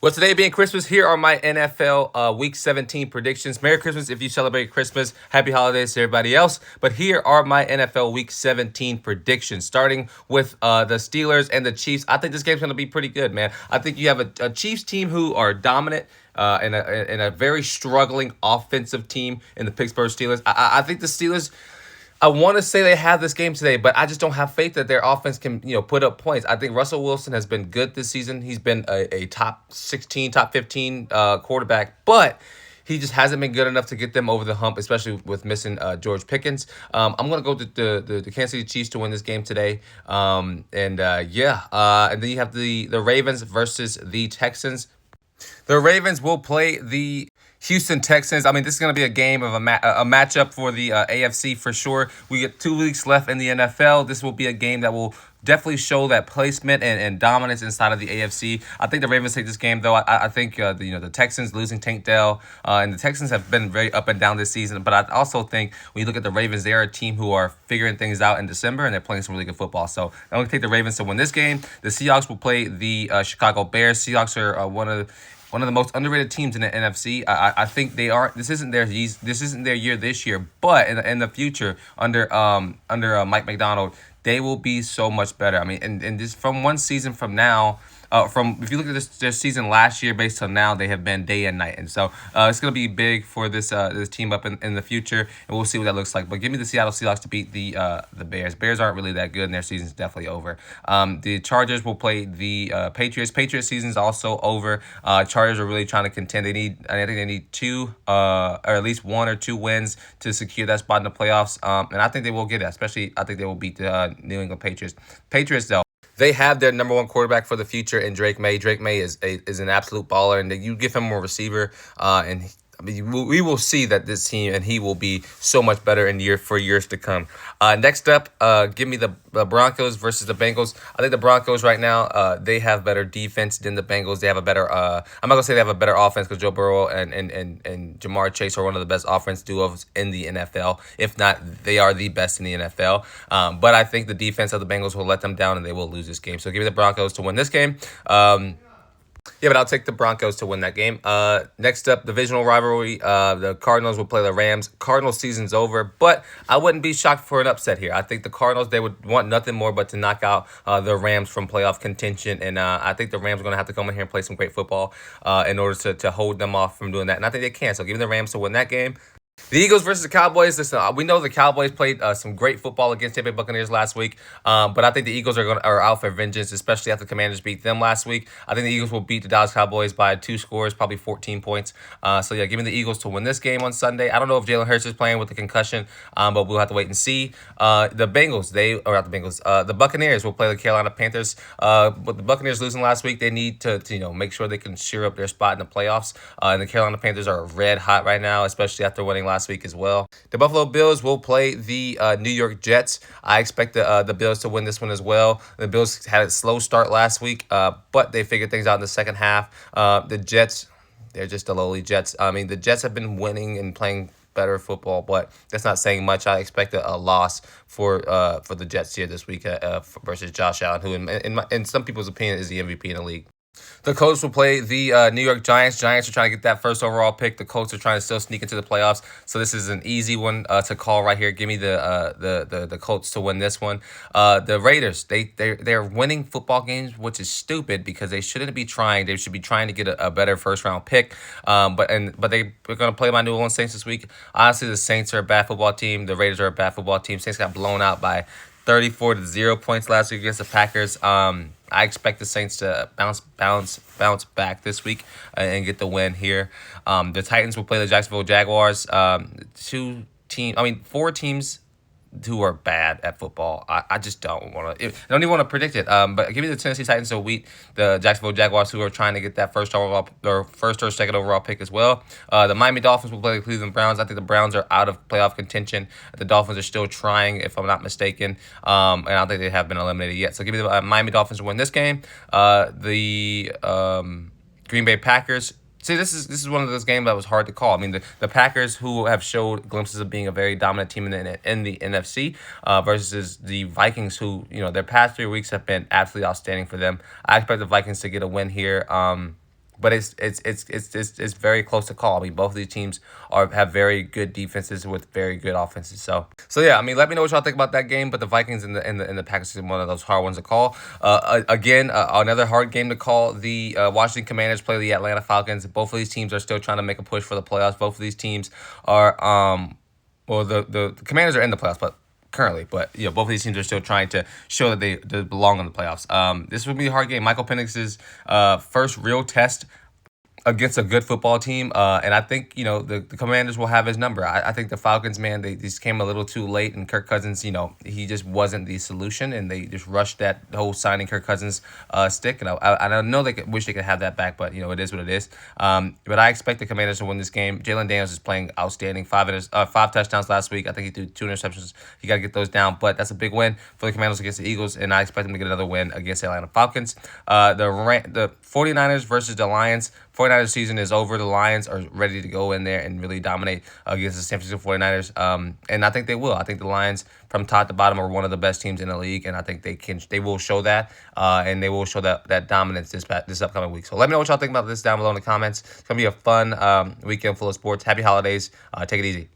Well, today being Christmas, here are my NFL Week 17 predictions. Merry Christmas if you celebrate Christmas. Happy holidays to everybody else. But here are my NFL Week 17 predictions, starting with the Steelers and the Chiefs. I think this game's going to be pretty good, man. I think you have a Chiefs team who are dominant. And a very struggling offensive team in the Pittsburgh Steelers. I think the Steelers, I want to say they have this game today, but I just don't have faith that their offense can, put up points. I think Russell Wilson has been good this season. He's been a top 16, top 15 quarterback, but he just hasn't been good enough to get them over the hump, especially with missing George Pickens. I'm going to go to the Kansas City Chiefs to win this game today. And then you have the Ravens versus the Texans. The Ravens will play the Houston Texans. I mean, this is going to be a game of a matchup for the AFC for sure. We get 2 weeks left in the NFL. This will be a game that will definitely show that placement and dominance inside of the AFC. I think the Ravens take this game, though. I think the Texans losing Tank Dell, and the Texans have been very up and down this season. But I also think when you look at the Ravens, they are a team who are figuring things out in December, and they're playing some really good football. So I'm going to take the Ravens to win this game. The Seahawks will play the Chicago Bears. Seahawks are one of the most underrated teams in the NFC. I think they are. This isn't their year this year, but in the future under Mike McDonald, they will be so much better. I mean, and this from one season from now. From if you look at their season last year based on now, they have been day and night, and so it's going to be big for this team up in the future, and we'll see what that looks like. But give me the Seattle Seahawks to beat the Bears. Bears aren't really that good, and their season's definitely over. The Chargers will play the Patriots. Patriots season's also over. Chargers are really trying to contend. I think they need two or at least 1 or 2 wins to secure that spot in the playoffs. And I think they will get that. Especially, I think they will beat the New England Patriots. Patriots though. They have their number 1 quarterback for the future in Drake May. Drake May is an absolute baller, and you give him a receiver, and we will see that this team and he will be so much better for years to come. Next up, give me the Broncos versus the Bengals. I think the Broncos right now, they have better defense than the Bengals. They have a better. I'm not gonna say they have a better offense because Joe Burrow and Jamar Chase are one of the best offense duos in the NFL. If not, they are the best in the NFL. But I think the defense of the Bengals will let them down and they will lose this game. So give me the Broncos to win this game. But I'll take the Broncos to win that game. Next up, divisional rivalry. The Cardinals will play the Rams. Cardinals season's over, but I wouldn't be shocked for an upset here. I think the Cardinals, they would want nothing more but to knock out the Rams from playoff contention, and I think the Rams are going to have to come in here and play some great football in order to hold them off from doing that, and I think they can. So give me the Rams to win that game. The Eagles versus the Cowboys. Listen, we know the Cowboys played some great football against Tampa Bay Buccaneers last week, but I think the Eagles are out for vengeance, especially after the Commanders beat them last week. I think the Eagles will beat the Dallas Cowboys by 2 scores, probably 14 points. So yeah, give me the Eagles to win this game on Sunday. I don't know if Jalen Hurts is playing with the concussion, but we'll have to wait and see. The Buccaneers will play the Carolina Panthers. But the Buccaneers losing last week, they need to make sure they can shore up their spot in the playoffs. And the Carolina Panthers are red hot right now, especially after winning last week as well. The Buffalo Bills will play the New York Jets. I expect the Bills to win this one as well. The Bills had a slow start last week, but they figured things out in the second half. The Jets, they're just the lowly Jets. I mean, the Jets have been winning and playing better football, but that's not saying much. I expect a loss for the Jets here this week versus Josh Allen, who in some people's opinion is the MVP in the league. The Colts will play the New York Giants. Giants are trying to get that first overall pick. The Colts are trying to still sneak into the playoffs. So this is an easy one to call right here. Give me the Colts to win this one. The Raiders, they're winning football games, which is stupid because they shouldn't be trying. They should be trying to get a better first round pick. But they're going to play my New Orleans Saints this week. Honestly, the Saints are a bad football team. The Raiders are a bad football team. Saints got blown out by 34-0 points last week against the Packers. I expect the Saints to bounce back this week and get the win here. The Titans will play the Jacksonville Jaguars. 4 teams who are bad at football. I just don't want to. I don't even want to predict it. But give me the Tennessee Titans to beat the Jacksonville Jaguars, who are trying to get that first or second overall pick as well. The Miami Dolphins will play the Cleveland Browns. I think the Browns are out of playoff contention. The Dolphins are still trying, if I'm not mistaken. And I don't think they have been eliminated yet. So give me the Miami Dolphins to win this game. The Green Bay Packers. See, this is one of those games that was hard to call. I mean, the Packers, who have showed glimpses of being a very dominant team in the NFC, versus the Vikings, who their past 3 weeks have been absolutely outstanding for them. I expect the Vikings to get a win here. but it's very close to call. I mean, both of these teams have very good defenses with very good offenses. So yeah, I mean, let me know what y'all think about that game. But the Vikings and the Packers is one of those hard ones to call. Again, another hard game to call. The Washington Commanders play the Atlanta Falcons. Both of these teams are still trying to make a push for the playoffs. Both of these teams are well, the Commanders are in the playoffs, but currently, but both of these teams are still trying to show that they belong in the playoffs. This would be a hard game. Michael Penix's first real test against a good football team. And I think, the Commanders will have his number. I think the Falcons, man, they just came a little too late. And Kirk Cousins, he just wasn't the solution. And they just rushed that whole signing Kirk Cousins stick. And I know they wish they could have that back, but, it is what it is. But I expect the Commanders to win this game. Jalen Daniels is playing outstanding. Five touchdowns last week. I think he threw 2 interceptions. You got to get those down. But that's a big win for the Commanders against the Eagles. And I expect them to get another win against the Atlanta Falcons. The 49ers versus the Lions. 49ers season is over. The Lions are ready to go in there and really dominate against the San Francisco 49ers. And I think they will. I think the Lions from top to bottom are one of the best teams in the league, and I think they will show that, and they will show that dominance this upcoming week. So let me know what y'all think about this down below in the comments. It's going to be a fun weekend full of sports. Happy holidays. Take it easy.